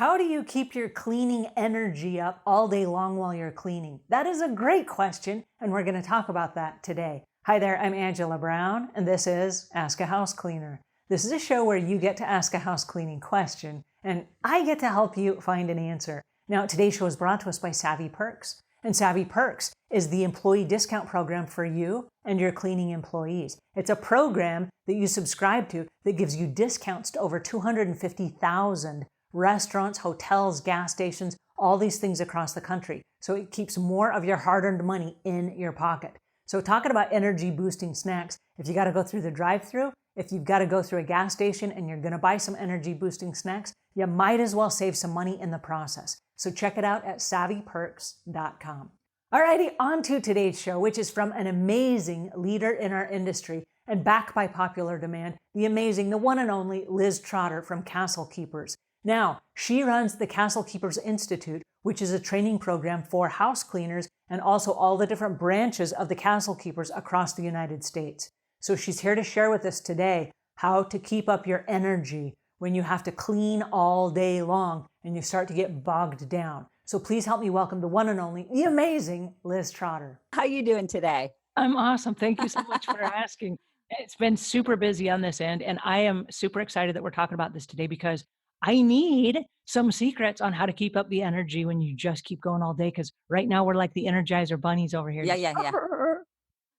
How do you keep your cleaning energy up all day long while you're cleaning? That is a great question, and we're going to talk about that today. Hi there, I'm Angela Brown, and this is Ask a House Cleaner. This is a show where you get to ask a house cleaning question, and I get to help you find an answer. Now, today's show is brought to us by Savvy Perks, and Savvy Perks is the employee discount program for you and your cleaning employees. It's a program that you subscribe to that gives you discounts to over 250,000 restaurants, hotels, gas stations, all these things across the country. So it keeps more of your hard-earned money in your pocket. So talking about energy boosting snacks, if you got to go through the drive-thru, if you've got to go through a gas station and you're going to buy some energy boosting snacks, you might as well save some money in the process. So check it out at SavvyPerks.com. Alrighty, on to today's show, which is from an amazing leader in our industry and backed by popular demand, the amazing, the one and only Liz Trotter from Castle Keepers. Now, she runs the Castle Keepers Institute, which is a training program for house cleaners and also all the different branches of the Castle Keepers across the United States. So she's here to share with us today how to keep up your energy when you have to clean all day long and you start to get bogged down. So please help me welcome the one and only, the amazing Liz Trotter. How you doing today? I'm awesome. Thank you so much for asking. It's been super busy on this end, and I am super excited that we're talking about this today because I need some secrets on how to keep up the energy when you just keep going all day. Because right now we're like the Energizer bunnies over here. Yeah, just,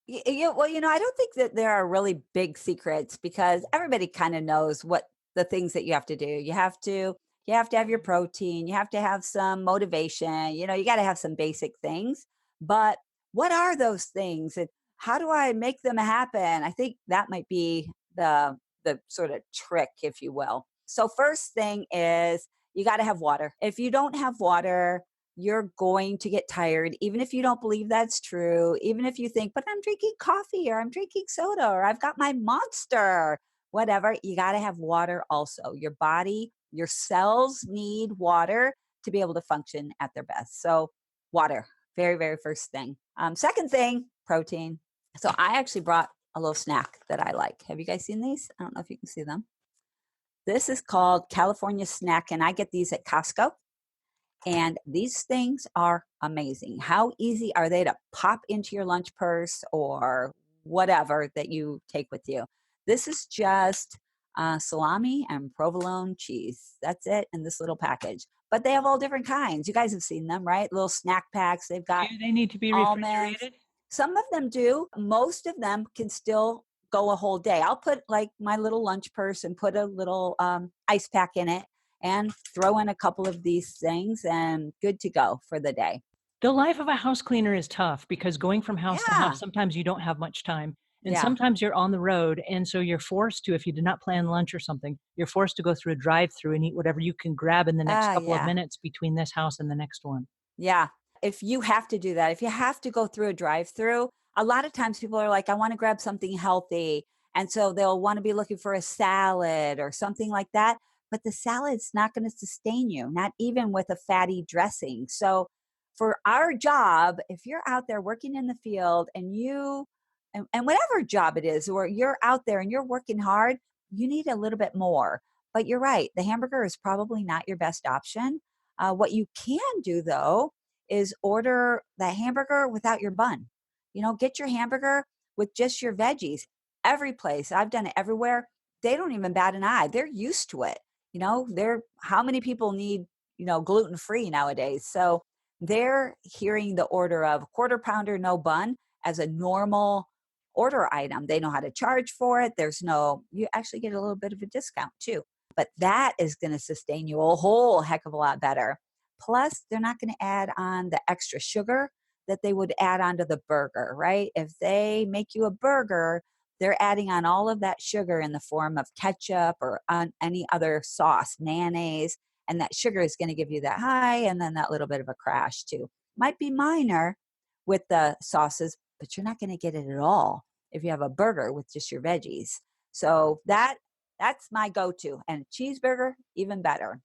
yeah, yeah. Well, I don't think that there are really big secrets because everybody kind of knows what the things that you have to do. You have to have your protein. You have to have some motivation. You got to have some basic things. But what are those things, and how do I make them happen? I think that might be the sort of trick, if you will. So first thing is you got to have water. If you don't have water, you're going to get tired, even if you don't believe that's true, even if you think, but I'm drinking coffee or I'm drinking soda or I've got my Monster, whatever, you got to have water also. Your body, your cells need water to be able to function at their best. So water, very, very first thing. Second thing, protein. So I actually brought a little snack that I like. Have you guys seen these? I don't know if you can see them. This is called California Snack, and I get these at Costco. And these things are amazing. How easy are they to pop into your lunch purse or whatever that you take with you? This is just salami and provolone cheese. That's it in this little package. But they have all different kinds. You guys have seen them, right? Little snack packs. They've got do they need to be almonds. refrigerated? Some of them do. Most of them can still go a whole day. I'll put like my little lunch purse and put a little ice pack in it and throw in a couple of these things and good to go for the day. The life of a house cleaner is tough because going from house to Yeah. house, sometimes you don't have much time. And Yeah. sometimes you're on the road. And so you're forced to, if you did not plan lunch or something, you're forced to go through a drive-through and eat whatever you can grab in the next couple of Yeah. minutes between this house and the next one. Yeah. If you have to do that, if you have to go through a drive-through, a lot of times people are like, I want to grab something healthy. And so they'll want to be looking for a salad or something like that. But the salad's not going to sustain you, not even with a fatty dressing. So for our job, if you're out there working in the field and and whatever job it is, or you're out there and you're working hard, you need a little bit more. But you're right. The hamburger is probably not your best option. What you can do though, is order the hamburger without your bun. Get your hamburger with just your veggies. Every place, I've done it everywhere, they don't even bat an eye. They're used to it. How many people need, gluten-free nowadays? So they're hearing the order of quarter pounder, no bun as a normal order item. They know how to charge for it. You actually get a little bit of a discount too. But that is going to sustain you a whole heck of a lot better. Plus, they're not going to add on the extra sugar that they would add onto the burger, right? If they make you a burger, they're adding on all of that sugar in the form of ketchup or on any other sauce, mayonnaise, and that sugar is going to give you that high and then that little bit of a crash too. Might be minor with the sauces, but you're not going to get it at all if you have a burger with just your veggies. So that's my go-to. And cheeseburger, even better.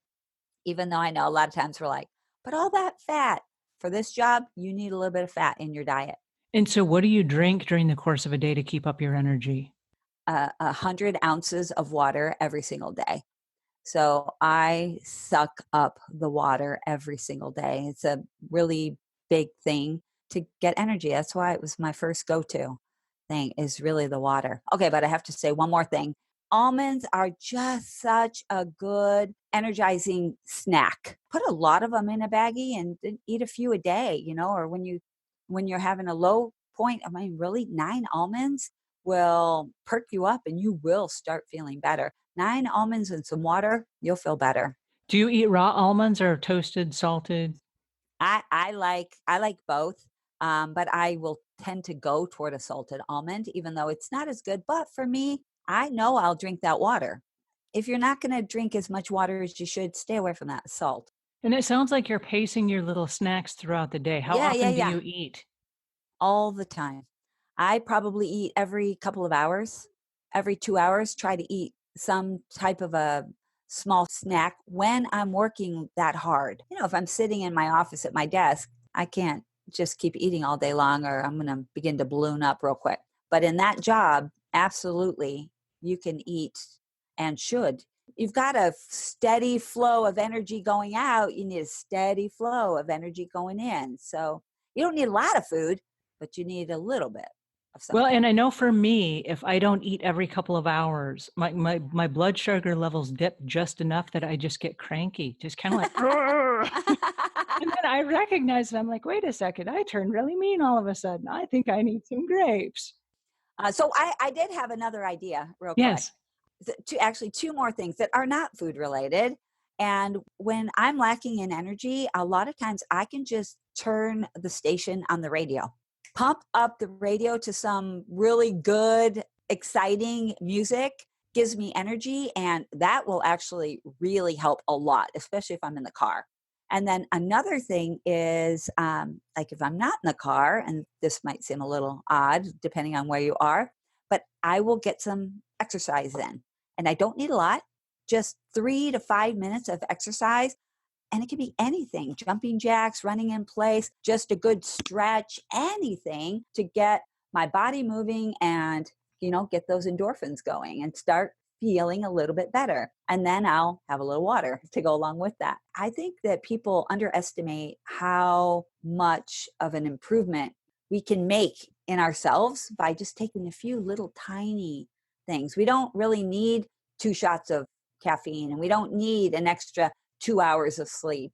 Even though I know a lot of times we're like, but all that fat, for this job, you need a little bit of fat in your diet. And so what do you drink during the course of a day to keep up your energy? 100 ounces of water every single day. So I suck up the water every single day. It's a really big thing to get energy. That's why it was my first go-to thing is really the water. Okay, but I have to say one more thing. Almonds are just such a good energizing snack. Put a lot of them in a baggie and then eat a few a day, or when you're having a low point, I mean really 9 almonds will perk you up and you will start feeling better. 9 almonds and some water, you'll feel better. Do you eat raw almonds or toasted, salted? I like both, but I will tend to go toward a salted almond, even though it's not as good. But for me, I know I'll drink that water. If you're not going to drink as much water as you should, stay away from that salt. And it sounds like you're pacing your little snacks throughout the day. How Yeah, yeah, often do yeah, you eat? all the time. I probably eat every couple of hours, every 2 hours. Try to eat some type of a small snack when I'm working that hard. If I'm sitting in my office at my desk, I can't just keep eating all day long or I'm going to begin to balloon up real quick. But in that job, absolutely, you can eat and should. You've got a steady flow of energy going out. You need a steady flow of energy going in. So you don't need a lot of food, but you need a little bit of Well, something. and I know for me, if I don't eat every couple of hours, my blood sugar levels dip just enough that I just get cranky, just kind of like, "Grr." And then I recognize it. I'm like, wait a second, I turned really mean all of a sudden. I think I need some grapes. So I did have another idea real quick. Yes. Actually, two more things that are not food related. And when I'm lacking in energy, a lot of times I can just turn the station on the radio, pump up the radio to some really good, exciting music, gives me energy. And that will actually really help a lot, especially if I'm in the car. And then another thing is like if I'm not in the car, and this might seem a little odd depending on where you are, but I will get some exercise in. And I don't need a lot, just 3 to 5 minutes of exercise. And it can be anything, jumping jacks, running in place, just a good stretch, anything to get my body moving and, get those endorphins going and start feeling a little bit better. And then I'll have a little water to go along with that. I think that people underestimate how much of an improvement we can make in ourselves by just taking a few little tiny things. We don't really need 2 shots of caffeine and we don't need an extra 2 hours of sleep,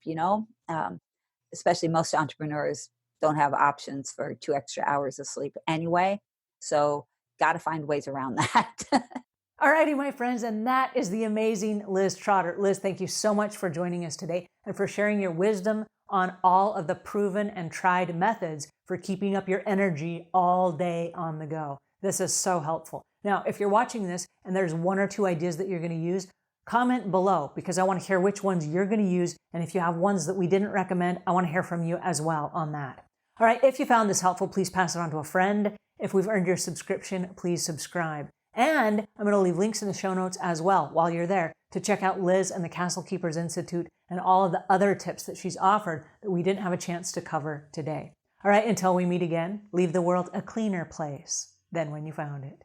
especially most entrepreneurs don't have options for 2 extra hours of sleep anyway. So got to find ways around that. Alrighty, my friends, and that is the amazing Liz Trotter. Liz, thank you so much for joining us today and for sharing your wisdom on all of the proven and tried methods for keeping up your energy all day on the go. This is so helpful. Now, if you're watching this and there's 1 or 2 ideas that you're going to use, comment below because I want to hear which ones you're going to use. And if you have ones that we didn't recommend, I want to hear from you as well on that. All right, if you found this helpful, please pass it on to a friend. If we've earned your subscription, please subscribe. And I'm going to leave links in the show notes as well while you're there to check out Liz and the Castle Keepers Institute and all of the other tips that she's offered that we didn't have a chance to cover today. All right, until we meet again, leave the world a cleaner place than when you found it.